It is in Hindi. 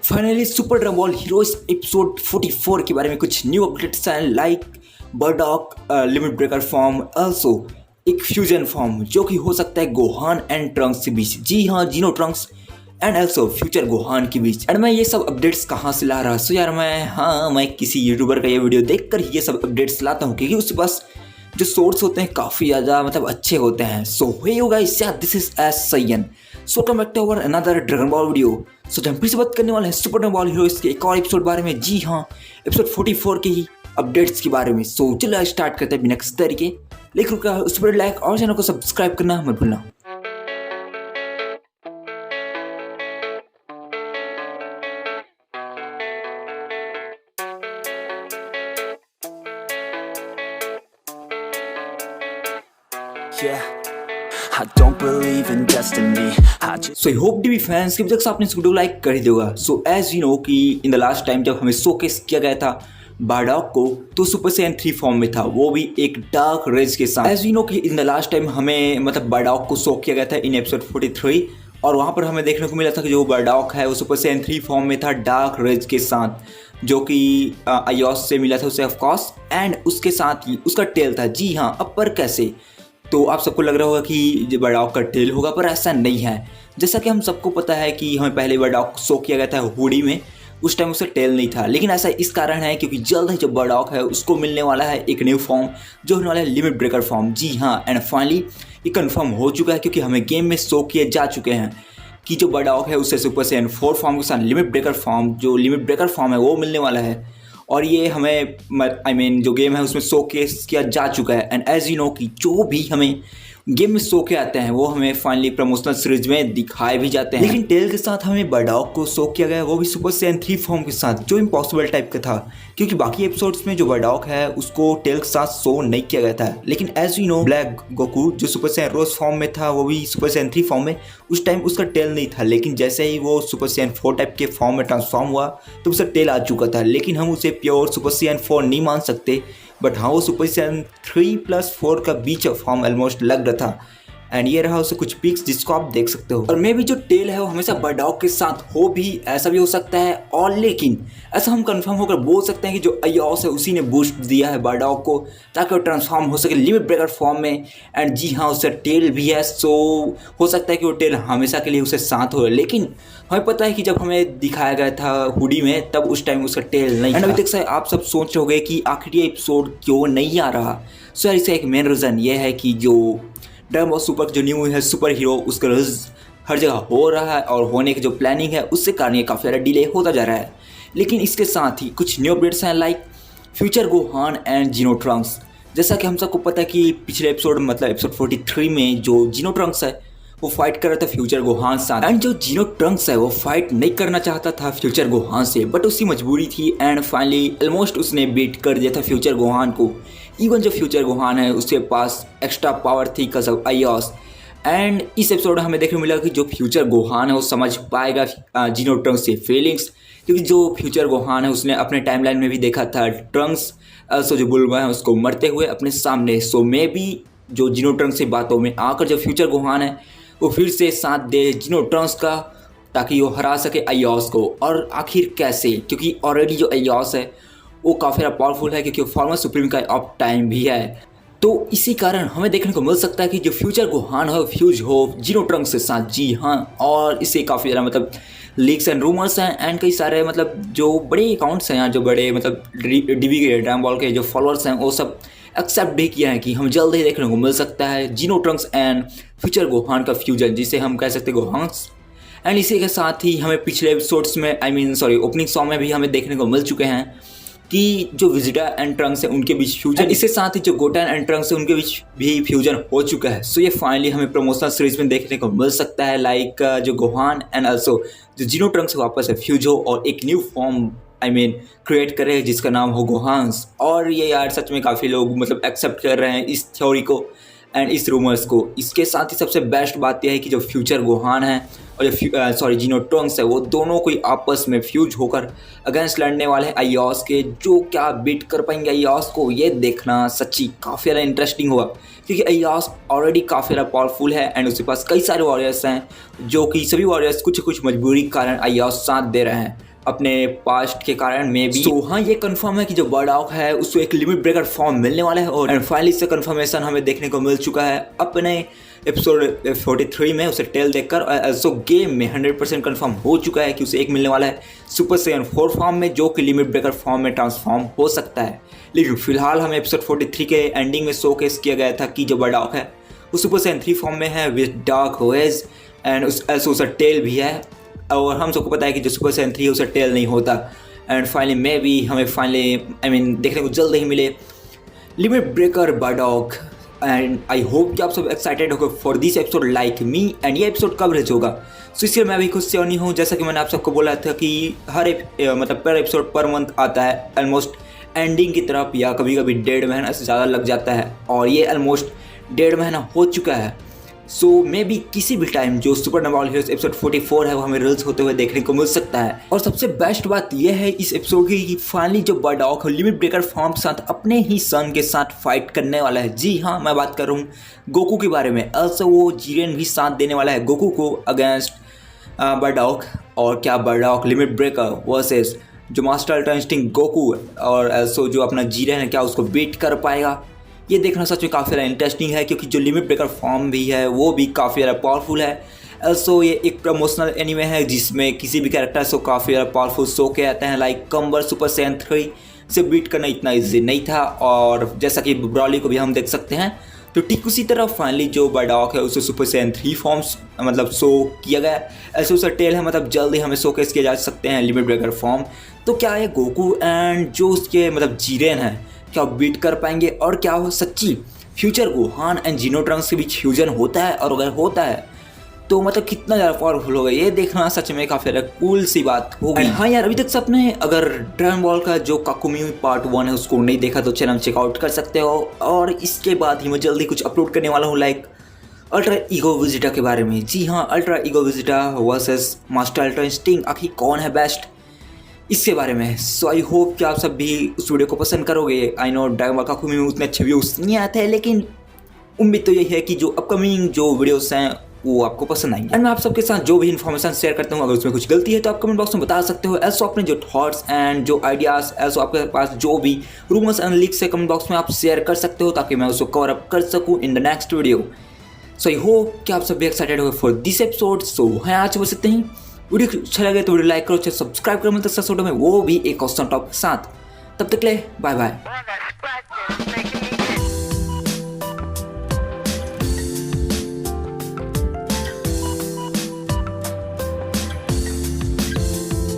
Finally super dragon ball heroes episode 44 के बारे में कुछ न्यू अपडेट्स हैं like burdock limit breaker form also एक फ्यूजन फॉर्म जो कि हो सकता है गोहान एंड ट्रंक्स के बीच। जी हाँ, Zeno Trunks and also future Gohan के बीच। एंड मैं ये सब अपडेट्स कहाँ से ला रहा? सो यार मैं किसी यूट्यूबर का ये वीडियो देखकर ही ये सब अपडेट्स लाता हूँ क्योंकि उसके पास जो सोर्स होते हैं काफ़ी ज़्यादा अच्छे होते हैं। So hey you guys, yeah this is S Saiyan. So come back to our another Dragon Ball video. So हम फिर से बात करने वाले हैं सुपर ड्रैगन बॉल हीरोज के एक और एपिसोड बारे में। जी हाँ, एपिसोड 44 के ही अपडेट्स के बारे में। सो चलो स्टार्ट करते हैं बिना किसी तरीके। लेकिन उस पर लाइक और चैनल को सब्सक्राइब करना मत भूलना। Yeah, I don't believe in destiny. I just so I hope TV fans की तक आपने इस वीडियो लाइक कर ही दोगा। सो एज यू नो कि इन द लास्ट टाइम जब हमें शोकेस किया गया था बारडॉक को, तो सुपर सैयन 3 फॉर्म में था, वो भी एक डार्क रेज के साथ। एज यू नो कि इन द लास्ट टाइम हमें बारडॉक को शो किया गया था इन एपिसोड 43 और वहाँ पर हमें देखने को मिला था कि जो बारडॉक है वो सुपर सैयन 3 फॉर्म में था डार्क रेज के साथ, जो कि आयोस से मिला था उसे ऑफकोर्स, एंड उसके साथ ही उसका टेल था। जी हाँ, अब पर कैसे? तो आप सबको लग रहा होगा कि जो बारडॉक का टेल होगा, पर ऐसा नहीं है। जैसा कि हम सबको पता है कि हमें पहले बारडॉक शो किया गया था हुडी में, उस टाइम उसे टेल नहीं था। लेकिन ऐसा इस कारण है क्योंकि जल्द ही जो बारडॉक है उसको मिलने वाला है एक न्यू फॉर्म जो होने वाला है लिमिट ब्रेकर फॉर्म। जी हाँ, एंड फाइनली ये कंफर्म हो चुका है क्योंकि हमें गेम में शो किए जा चुके हैं कि जो बारडॉक है उससे सुपर सैयन 4 फॉर्म के साथ लिमिट ब्रेकर फॉर्म, जो लिमिट ब्रेकर फॉर्म है वो मिलने वाला है। और ये हमें जो गेम है उसमें शो केस किया जा चुका है। एंड एज यू नो कि जो भी हमें गेम में शो के आते हैं वो हमें फाइनली प्रमोशनल सीरीज में दिखाए भी जाते हैं। लेकिन टेल के साथ हमें बारडॉक को शो किया गया, वो भी सुपर सैयन 3 फॉर्म के साथ, जो इम्पॉसिबल टाइप का था क्योंकि बाकी एपिसोड्स में जो बारडॉक है उसको टेल के साथ शो नहीं किया गया था। लेकिन as you know black Goku जो सुपर सैयन रोज फॉर्म में था, वो भी सुपर सैयन 3 फॉर्म में, उस टाइम उसका टेल नहीं था। लेकिन जैसे ही वो सुपर सैयन 4 टाइप के फॉर्म में ट्रांसफॉर्म हुआ तो उसका टेल आ चुका था। लेकिन हम उसे प्योर सुपर सैयन 4 नहीं मान सकते, बट हाँ वो सुपर सैयन 3+4 का बीच ऑफ फॉर्म ऑलमोस्ट लग रहा था। एंड ये रहा उसे कुछ पिक्स जिसको आप देख सकते हो। और मे भी जो टेल है वो हमेशा बारडॉक के साथ हो भी, ऐसा भी हो सकता है। और लेकिन ऐसा हम कंफर्म होकर बोल सकते हैं कि जो आयोस है उसी ने बूस्ट दिया है बारडॉक को ताकि वो ट्रांसफॉर्म हो सके लिमिट ब्रेकर फॉर्म में। एंड जी हाँ, उससे टेल भी है, सो हो सकता है कि वो टेल हमेशा के लिए उसे साथ हो। लेकिन हमें पता है कि जब हमें दिखाया गया था हुडी में तब उस टाइम उसका टेल नहीं था। अभी तक से आप सब सोच रहे होंगे कि आखिर ये एपिसोड क्यों नहीं आ रहा। सो यार इसका एक मेन रीज़न ये है कि जो ड्रैगन बॉल सुपर जो न्यू है सुपर हीरो, उसका रिलीज हर जगह हो रहा है और होने की जो प्लानिंग है उससे कारण ये काफ़ी ज़्यादा डिले होता जा रहा है। लेकिन इसके साथ ही कुछ न्यू अपडेट्स हैं like future Gohan and Xeno Trunks. जैसा कि हम सबको पता है कि पिछले एपिसोड एपिसोड 43 में जो जीनो ट्रंक्स है वो फाइट कर रहा था फ्यूचर गोहान साथ, एंड जो जीनो ट्रंक्स है वो फाइट नहीं करना चाहता था फ्यूचर गोहान से, बट उसकी मजबूरी थी। एंड फाइनली ऑलमोस्ट उसने बीट कर दिया था फ्यूचर गोहान को। इवन जो फ्यूचर गोहान है उसके पास एक्स्ट्रा पावर थी बिकॉज ऑफ आयोस। एंड इस एपिसोड में हमें देखने को मिला कि जो फ्यूचर गोहान है वो समझ पाएगा जीनो ट्रंक्स से फीलिंग्स, क्योंकि जो फ्यूचर गोहान है उसने अपने टाइमलाइन में भी देखा था ट्रंक्स सो जो बुलबा है उसको मरते हुए अपने सामने। सो मे भी जो जीनो ट्रंक्स से बातों में आकर जो फ्यूचर गोहान है वो फिर से साथ दे जीनो ट्रंक्स का ताकि वो हरा सके आयोस को। और आखिर कैसे? क्योंकि ऑलरेडी जो आयोस है वो काफ़ी ज़्यादा पावरफुल है क्योंकि वो फॉर्मर सुप्रीम का ऑफ टाइम भी है। तो इसी कारण हमें देखने को मिल सकता है कि जो फ्यूचर गोहान है फ्यूज हो जीनो ट्रंक्स के साथ। जी हाँ, और इससे काफ़ी ज़्यादा लीक्स एंड रूमर्स हैं एंड कई सारे जो बड़े अकाउंट्स हैं यहाँ, जो बड़े डीबी के ड्रैगन बॉल के जो फॉलोअर्स हैं वो सब एक्सेप्ट भी किया है कि हम जल्द ही देखने को मिल सकता है जीनो ट्रंक्स एंड फ्यूचर गोहान का फ्यूजन, जिसे हम कह सकते हैं गोहान्स। एंड इसी के साथ ही हमें पिछले एपिसोड्स में ओपनिंग सॉन्ग में भी हमें देखने को मिल चुके हैं कि जो विजिटा एंड ट्रंक्स है उनके बीच फ्यूजन, इसके साथ ही जो गोटेन एंड ट्रंक्स है उनके बीच भी फ्यूजन हो चुका है। सो ये फाइनली हमें प्रमोशनल सीरीज में देखने को मिल सकता है लाइक जो गोहान एंड ऑल्सो जो जीनो ट्रंक्स वापस है फ्यूज हो और एक न्यू फॉर्म क्रिएट करे जिसका नाम हो गोहान्स। और ये यार सच में काफ़ी लोग एक्सेप्ट कर रहे हैं इस थ्योरी को एंड इस रूमर्स को। इसके साथ ही सबसे बेस्ट बात यह है कि जो फ्यूचर गोहान है और जो जीनो ट्रंक्स है वो दोनों कोई आपस में फ्यूज होकर अगेंस्ट लड़ने वाले हैं आयोस के। जो क्या बीट कर पाएंगे आयोस को, ये देखना सच्ची काफ़ी ज़्यादा इंटरेस्टिंग हुआ क्योंकि आयोस ऑलरेडी काफ़ी ज़्यादा पावरफुल है एंड उसके पास कई सारे वॉरियर्स हैं, जो कि सभी वॉरियर्स कुछ कुछ मजबूरी के कारण आयोस साथ दे रहे हैं। अपने पास्ट के कारण में भी। तो हाँ, ये कंफर्म है कि जो बर्डॉक है उसको एक लिमिट ब्रेकर फॉर्म मिलने वाला है और फाइनली इससे कंफर्मेशन हमें देखने को मिल चुका है अपने एपिसोड 43 में उसे टेल देखकर। ऑल्सो गेम में 100% कंफर्म हो चुका है कि उसे एक मिलने वाला है सुपर सैयन 4 फॉर्म में, जो कि लिमिट ब्रेकर फॉर्म में ट्रांसफॉर्म हो सकता है। लेकिन फिलहाल हमें एपिसोड 43 के एंडिंग में शोकेस किया गया था कि जो बर्डॉक है वो सुपर सैयन 3 फॉर्म में है with dark wedge and also उसका टेल भी है। और हम सबको पता है कि जो सुपर सैयन 3 है उसका टेल नहीं होता। एंड फाइनली में भी हमें देखने को जल्द ही मिले limit breaker burdock. And I hope कि आप सब एक्साइटेड होगा for this episode like me. And ये एपिसोड कवरेज होगा सो इसलिए मैं भी खुद से नहीं हूँ। जैसा कि मैंने आप सबको बोला था कि हर पर एपिसोड पर मंथ आता है ऑलमोस्ट एंडिंग की तरफ, या कभी कभी 1.5 महीना से ज़्यादा लग जाता है और ये ऑलमोस्ट 1.5 महीना हो चुका है। सो मे बी किसी भी टाइम जो सुपर नॉर्मल हीरोज एपिसोड 44 है वो हमें रिलीज होते हुए देखने को मिल सकता है। और सबसे बेस्ट बात यह है इस एपिसोड की कि फाइनली जो बर्डॉक लिमिट ब्रेकर फॉर्म के साथ अपने ही सन के साथ फाइट करने वाला है। जी हाँ, मैं बात कर रहा हूँ गोकू के बारे में। ऑल्सो वो जीरेन भी साथ देने वाला है गोकू को अगेंस्ट बर्डॉक। और क्या बर्डॉक लिमिट ब्रेकर वर्सेस जो मास्टर अल्ट्रा इंस्टिंक्ट गोकू और ऑल्सो जो अपना जीरेन है, क्या उसको बीट कर पाएगा? ये देखना सच में काफ़ी ज़्यादा इंटरेस्टिंग है क्योंकि जो लिमिट ब्रेकर फॉर्म भी है वो भी काफ़ी ज़्यादा पावरफुल है। ऑल्सो ये एक प्रमोशनल एनीमे है जिसमें किसी भी कैरेक्टर को काफ़ी ज़्यादा पावरफुल शो के आते हैं। लाइक कंबर सुपर सैयन 3 से बीट करना इतना ईजी नहीं था और जैसा कि ब्रॉली को भी हम देख सकते हैं। तो ठीक उसी तरह फाइनली जो बर्डॉक है उसे सुपर सैयन 3 फॉर्म्स शो किया गया। ऐसे उसका टेल है जल्दी हमें शोकेस किए जा सकते हैं लिमिट ब्रेकर फॉर्म। तो क्या ये गोकू एंड जो उसके जीरेन है क्या बीट कर पाएंगे? और क्या वो सच्ची फ्यूचर गोहान एंड जीनोट्रंक्स के बीच फ्यूजन होता है? और अगर होता है तो कितना ज़्यादा पावरफुल होगा, ये देखना सच में काफ़ी ज़्यादा कूल सी बात होगी। हाँ यार, अभी तक सबने अगर ड्रैगन बॉल का जो काकुमी पार्ट 1 है उसको नहीं देखा तो चैनल चेकआउट कर सकते हो। और इसके बाद ही मैं जल्दी कुछ अपलोड करने वाला हूँ लाइक अल्ट्रा ईगो विजिटा के बारे में। जी हाँ, ultra ego Vegeta versus master ultra instinct, आखिर कौन है बेस्ट, इसके बारे में। सो आई होप कि आप सब भी उस वीडियो को पसंद करोगे। आई नो ड्रैगन बॉल काकुमी में उतने अच्छे व्यूज़ नहीं आते हैं, लेकिन उम्मीद तो यही है कि जो अपकमिंग जो वीडियोस हैं वो आपको पसंद आएंगे। एंड मैं आप सबके साथ जो भी इन्फॉर्मेशन शेयर करता हूँ, अगर उसमें कुछ गलती है तो आप कमेंट बॉक्स में बता सकते हो। ऐसो अपने जो थॉट्स एंड जो आइडियाज़, ऐसो आपके पास जो भी रूमर्स एंड लीक्स है कमेंट बॉक्स में आप शेयर कर सकते हो ताकि मैं उसको कवर अप कर सकूँ in the next video. So I hope कि आप सब भी एक्साइटेड हो फॉर दिस एपिसोड। सो है आज बस इतना ही। वीडियो अच्छा लगे तो वीडियो लाइक करो, चैनल सब्सक्राइब करो, मतलब में वो भी एक ऑसम टॉप के साथ। तब तक ले बाय बाय।